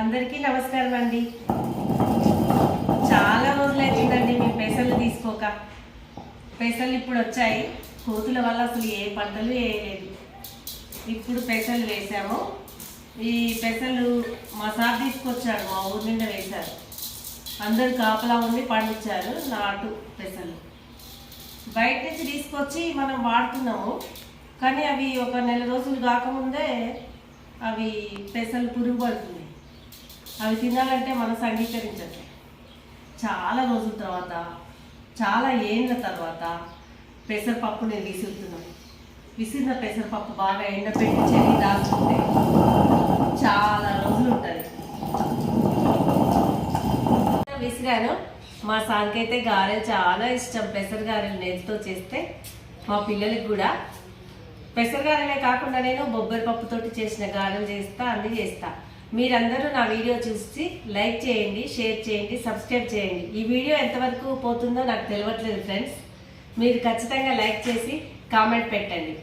అందరికీ నమస్కారం అండి. చాలా రోజులు అవుతుందండి మేము పెసలు తీసుకోక. పెసలు ఇప్పుడు వచ్చాయి. కోతుల వల్ల అసలు ఏ పంటలు వేయలేదు. ఇప్పుడు పెసలు వేసాము. ఈ పెసలు మా సార్ తీసుకొచ్చాడు, మా ఊరి నిండా వేశారు. అందరు కాపలా ఉండి పండించారు నాటు పెసలు. బయట నుంచి తీసుకొచ్చి మనం వాడుతున్నాము, కానీ అవి ఒక నెల రోజులు కాకముందే అవి పెసలు పురుగు పడుతుంది. అవి తినాలంటే మనసు అంగీకరించట్లేదు. చాలా రోజుల తర్వాత, చాలా ఏళ్ళ తర్వాత పెసరపప్పు నేను విసురుతున్నాను. విసిరిన పెసరపప్పు బాగా ఎండపెట్టి చెల్లి దాచుకుంటే చాలా రోజులు ఉంటుంది. విసిరాను. మా సార్కైతే గారెలు చాలా ఇష్టం. పెసర గారెలు నెయ్యితో చేస్తే మా పిల్లలకి కూడా. పెసర గారెలే కాకుండా నేను బొబ్బరి పప్పుతోటి చేసిన గారెలు చేస్తా, అన్నీ చేస్తా. మీరందరూ నా వీడియో చూసి లైక్ చేయండి, షేర్ చేయండి, సబ్స్క్రైబ్ చేయండి. ఈ వీడియో ఎంతవరకు పోతుందో నాకు తెలియట్లేదు ఫ్రెండ్స్. మీరు ఖచ్చితంగా లైక్ చేసి కామెంట్ పెట్టండి.